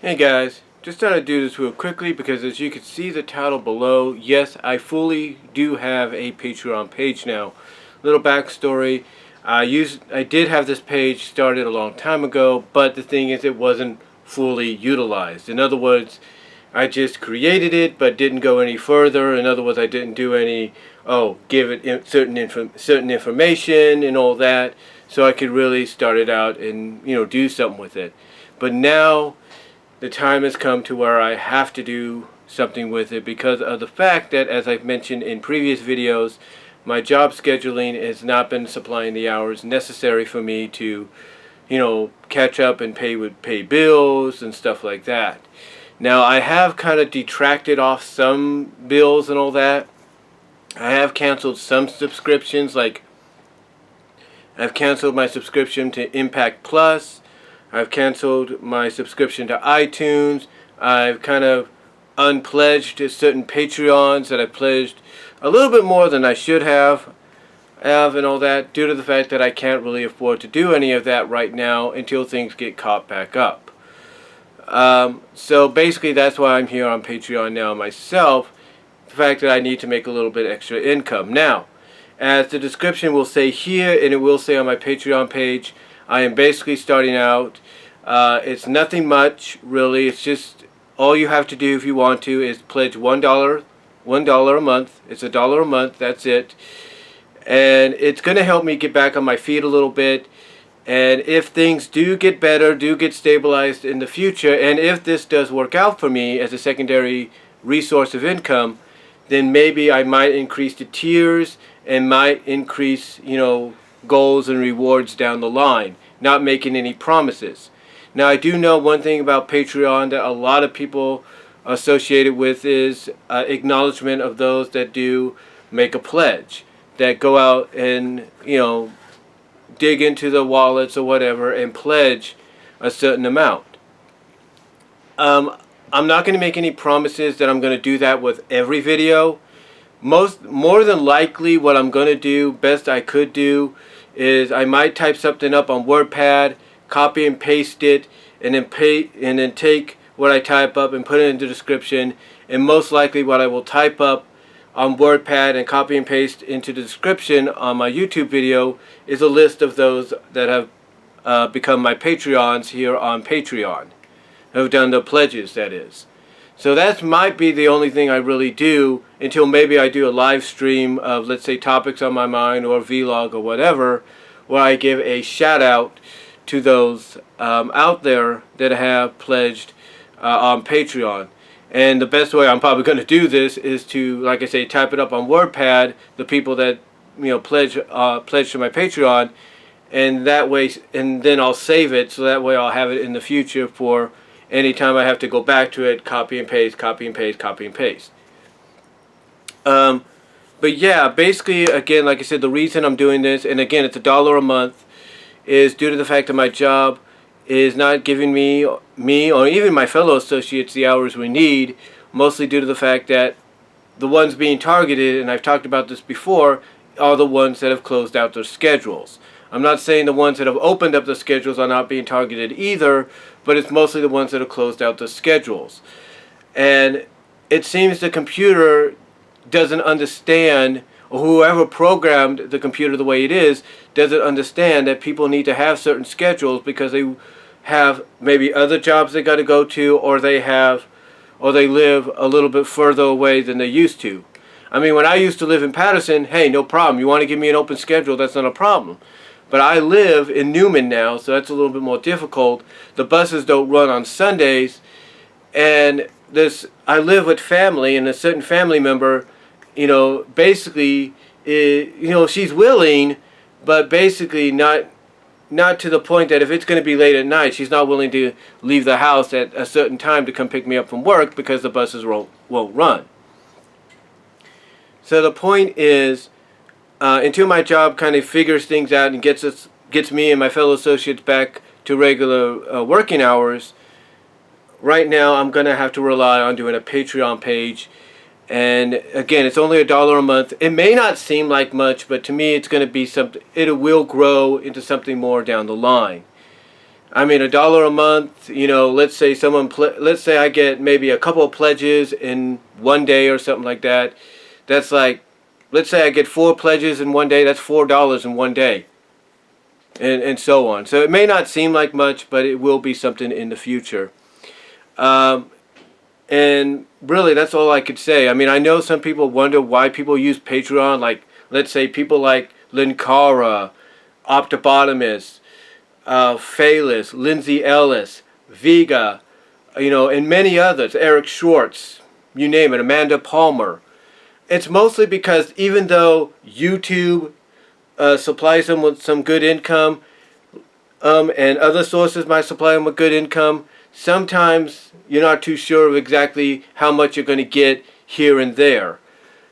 Hey guys, just thought I'd do this real quickly because as you can see the title below, yes, I fully do have a Patreon page now. Little backstory, I did have this page started a long time ago, but the thing is it wasn't fully utilized. In other words, I just created it but didn't go any further. In other words, I didn't do any, give it certain information and all that, so I could really start it out and, do something with it. But now the time has come to where I have to do something with it because of the fact that, as I've mentioned in previous videos, my job scheduling has not been supplying the hours necessary for me to, catch up and pay bills and stuff like that. Now, I have kind of detracted off some bills and all that. I have canceled some subscriptions, like I've canceled my subscription to Impact Plus. I've canceled my subscription to iTunes. I've kind of unpledged to certain Patreons that I pledged a little bit more than I should have and all that, due to the fact that I can't really afford to do any of that right now until things get caught back up. So basically that's why I'm here on Patreon now myself, the fact that I need to make a little bit extra income. Now, as the description will say here, and it will say on my Patreon page, I am basically starting out. It's nothing much, really. It's just all you have to do if you want to is pledge $1 a month. It's $1 a month. That's it. And it's going to help me get back on my feet a little bit. And if things do get better, do get stabilized in the future, and if this does work out for me as a secondary resource of income, then maybe I might increase the tiers and might increase, goals and rewards down the line, not making any promises. Now, I do know one thing about Patreon that a lot of people associated with is acknowledgement of those that do make a pledge, that go out and, dig into the wallets or whatever and pledge a certain amount. I'm not going to make any promises that I'm going to do that with every video. More than likely what I'm going to do, best I could do, is I might type something up on WordPad, copy and paste it, and then take what I type up and put it in the description. And most likely what I will type up on WordPad and copy and paste into the description on my YouTube video is a list of those that have become my Patreons here on Patreon, who have done the pledges, that is. So that might be the only thing I really do until maybe I do a live stream of, let's say, topics on my mind or a vlog or whatever, where I give a shout out to those out there that have pledged on Patreon. And the best way I'm probably going to do this is to, like I say, type it up on WordPad, the people that pledge to my Patreon, and that way, and then I'll save it so that way I'll have it in the future for anytime I have to go back to it, copy and paste, copy and paste, copy and paste. But yeah, basically, again, like I said, the reason I'm doing this, and again, it's $1 a month, is due to the fact that my job is not giving me or even my fellow associates the hours we need, mostly due to the fact that the ones being targeted, and I've talked about this before, are the ones that have closed out their schedules. I'm not saying the ones that have opened up the schedules are not being targeted either, but it's mostly the ones that have closed out the schedules. And it seems the computer doesn't understand, or whoever programmed the computer the way it is, doesn't understand that people need to have certain schedules because they have maybe other jobs they got to go to, or they live a little bit further away than they used to. I mean, when I used to live in Patterson, hey, no problem. You want to give me an open schedule, that's not a problem. But I live in Newman now, so that's a little bit more difficult. The buses don't run on Sundays, and I live with family, and a certain family member, basically, she's willing, but basically not to the point that if it's going to be late at night, she's not willing to leave the house at a certain time to come pick me up from work because the buses won't run. So the point is, until my job kind of figures things out and gets me and my fellow associates back to regular working hours, right now I'm going to have to rely on doing a Patreon page. And again, it's only $1 a month. It may not seem like much, but to me it's going to be something, it will grow into something more down the line. I mean, $1 a month. You know, let's say let's say I get maybe a couple of pledges in one day or something like that. That's like, let's say I get 4 pledges in one day. That's $4 in one day, and so on. So it may not seem like much, but it will be something in the future. Um, and really, that's all I could say. I mean, I know some people wonder why people use Patreon. Like, let's say people like Linkara, Optobotomist, Phalis, Lindsay Ellis, Vega, you know, and many others, Eric Schwartz, you name it, Amanda Palmer. It's mostly because even though YouTube supplies them with some good income, and other sources might supply them with good income, sometimes you're not too sure of exactly how much you're going to get here and there.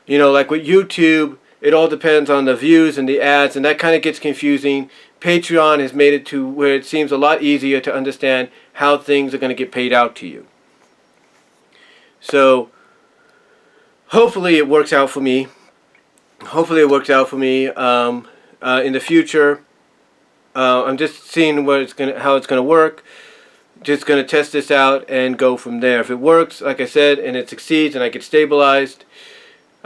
You know, like with YouTube, it all depends on the views and the ads, and that kind of gets confusing. Patreon has made it to where it seems a lot easier to understand how things are going to get paid out to you. So, hopefully it works out for me. Hopefully it works out for me in the future. I'm just seeing how it's going to work. Just going to test this out and go from there. If it works, like I said, and it succeeds and I get stabilized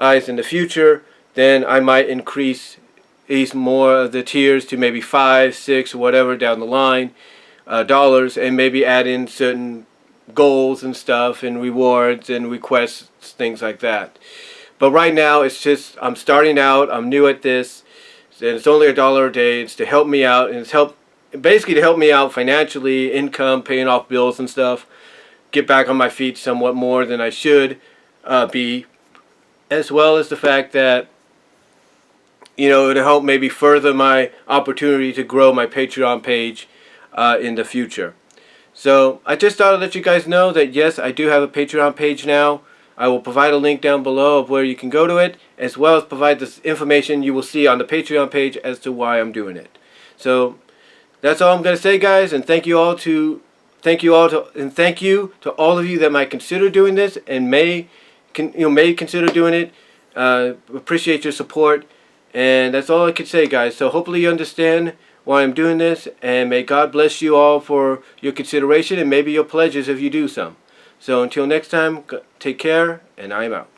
in the future, then I might increase these more of the tiers to maybe 5, 6, or whatever down the line, dollars, and maybe add in certain goals and stuff and rewards and requests, things like that. But right now, it's just, I'm starting out, I'm new at this, and it's only $1 a day. It's to help me out, and it's basically to help me out financially, income, paying off bills and stuff, get back on my feet somewhat more than I should be, as well as the fact that, you know, it'll help maybe further my opportunity to grow my Patreon page in the future. So I just thought I'd let you guys know that yes, I do have a Patreon page now. I will provide a link down below of where you can go to it, as well as provide this information you will see on the Patreon page as to why I'm doing it. So that's all I'm going to say, guys, and thank you to all of you that might consider doing this and may consider doing it. Appreciate your support, and that's all I can say, guys. So hopefully you understand why I'm doing this, and may God bless you all for your consideration and maybe your pledges if you do some. So until next time, take care, and I'm out.